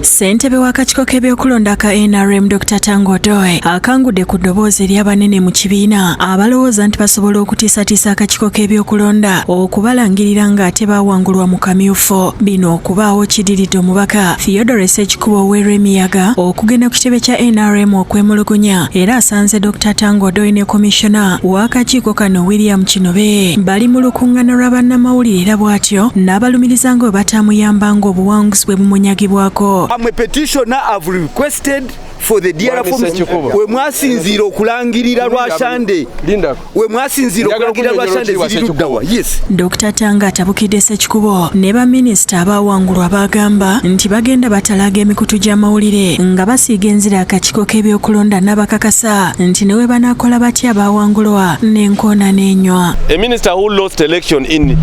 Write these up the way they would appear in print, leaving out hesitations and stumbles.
Ssentebe w'akakiiko k'ebyokulonda ka NRM Dr. Tanga Odi akangudde ku ddoboozi ery'abanene mu kibiina abalowooza nti basobola okutiisatiisa akakiiko k'ebyokulonda okubalangirira ng'ate baawangulwa mu Kamyufu. Bino okubaawo kidiridde omubaka Theodore Ssekikubo ow'Eremiyaga okugenda ku kitebe kya NRM okwemulugunya era asanze Dr. Tanga Odi ne komishona w'akakiiko kano William Kinobe bali mu lukuŋŋaana lwa bannamawulire era bw'atyo n'abalumiriza nga bwe bataamuyamba ng'obuwanguzi bwe bumunyagibwako. I'm a petitioner. I've requested for the dear we mwasinzira okulangirira lwashande we mwasinzira okulangirira lwashande ziruddawa. Yes. Dr. Tanga atabukidde Ssekikubo ne baminisita abaawangulwa bagamba nti bagenda batalaga emikutu gy'amawulire nga basiiga enzira akakiiko k'ebyokulonda n'abakakasa nti ne we banaakola batya abaawangulwa n'enkoona n'enywa. A minister who lost election in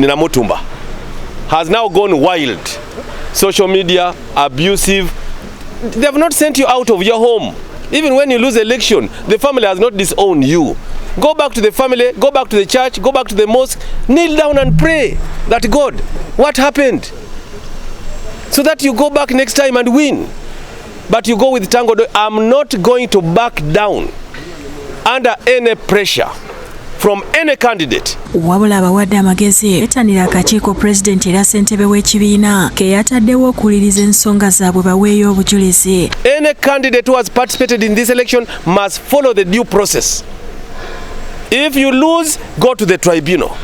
Namutumba has now gone wild. Social media, abusive. They have not sent you out of your home. Even when you lose election, the family has not disowned you. Go back to the family, go back to the church, go back to the mosque, kneel down and pray that God, what happened? So that you go back next time and win. But you go with Tanga Odi. I'm not going to back down under any pressure from any candidate. Wabula abawadde amagezi etanira akakiiko President era ssentebe w'ekibiina ke yataddewo okuwuliriza ensonga zaabwe baweeyo obujulizi. Any candidate who has participated in this election must follow the due process. If you lose, go to the tribunal.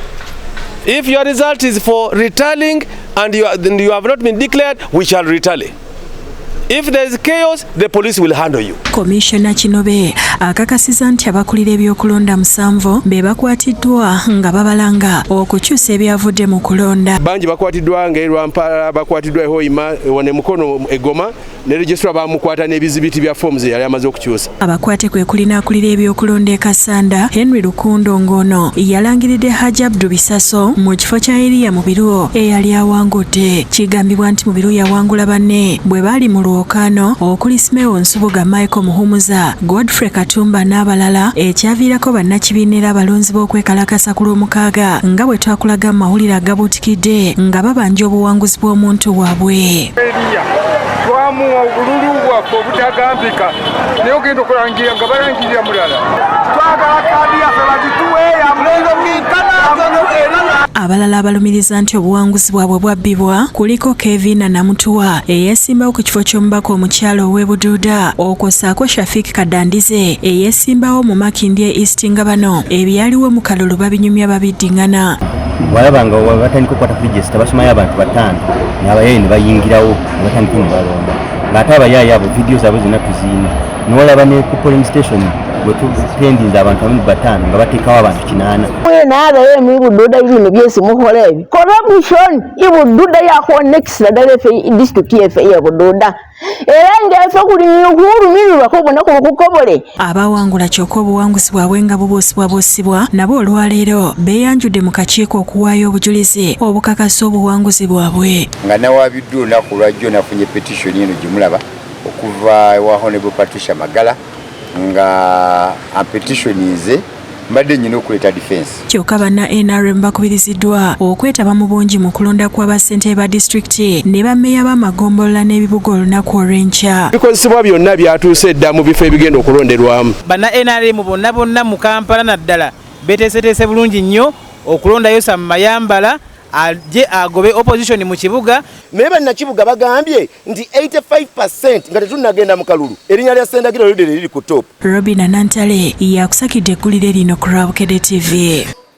If your result is for retallying and you have not been declared, we shall retally. If there is chaos, the police will handle you. Commissioner Kinobe akakasiza nti abakulira ebyokulonda 7 be bakwatiddwa nga babalanga okukyusa ebyavudde mu kulonda. Bangi bakwatiddwa nga Lwampala, bakwatiddwa Hoima, wane Mukono, Egoma, ne registra bamukwata n'ebizibiti bya forms yali amaze okukyusa. Abakwate kwe kulina akulira ebyokulonda e Kasanda Henry Lukundo Ngono yalangiridde Haji Abdu Bisaso mu kifo kya Elia mu biruwo eyali awangudde. Kigambibwa nti mu biruwo yawangula banne bwe bali mu Lwokano okuli Smeo Nsubuga, Michael Muhumuza, Godfrey Katumba n'abalala ekyaviirako bannakibiina abalonzi b'okwekalakasa ku Lwomukaaga nga bwe twakulaga mu mawulire agabuutikidde nga babanja obuwanguzi bw'omuntu waabwe. Twamuwa obululu bwaffe obutagambika naye ogenda okulangira nga balangirira mulala. Twagala kaadi yaffe bagituwe ya mulengo minkana. Abalala abalumiriza nti obuwanguzi bwabwe bwabbibwa kuliko Kevin Namutuwa eyeesimbawo ku kifo ky'omubaka omukyalo ow'e Buduuda okwosaako Shafik Kadandize eyeesimbawo mu Makindye East nga bano ebyaliwo mu kalulu babinyumya babiddiŋŋana. Walabanga batandika okukwata ku register basomayo abantu 5 n'abayaayi ne bayingirawo ne batandika ne balonda ng'ate abayaayi abo vidiyo zaabwe zonna tuziina n'olaba ne ku polling station bwe tutendinza abantu 5 nga bateekawo abantu 8. N'abaye mu Buduuda ibintu byose mukola ebi corruption Buduuda yako next ddala district yefe ya Buduuda era ng'efe kuli kuwulumirirwa ko bonna kukobole. Abawangula kyokka obuwanguzi bwabwe nga buboosibwa nabo olwaleero beeyanjudde mu kakiiko okuwaayo obujulizi obukakasa obuwanguzi bwabwe. Nga nawabiddwa olunaku lwajjo nafunye petition eno gyemulaba okuva ewa Honorable Patricia Magala nga ampetitionize mbadde nyina okuleeta defense. Kyokka banna NRM bakubiriziddwa okwetaba mu bungi mu kulonda kw'abassentebe ba disitulikiti ne bammeeya b'amagombolola n'ebibuga olunaku olw'enkya. Bikozesebwa byonna byatuuse dda mu bifo ebigenda okulonderwamu. Banna NRM bonna mu Kampala naddala beteeseteese bulungi nnyo okulonda Yosa Mayambala aje agobe opposition mu kibuga. Naye bannakibuga bagambye nti 85% nga tetunnagenda mu kalulu erinnya lya Sendagiro liri ku top. Robina Nantale yakusakidde eggulire lino ku Bukedde TV.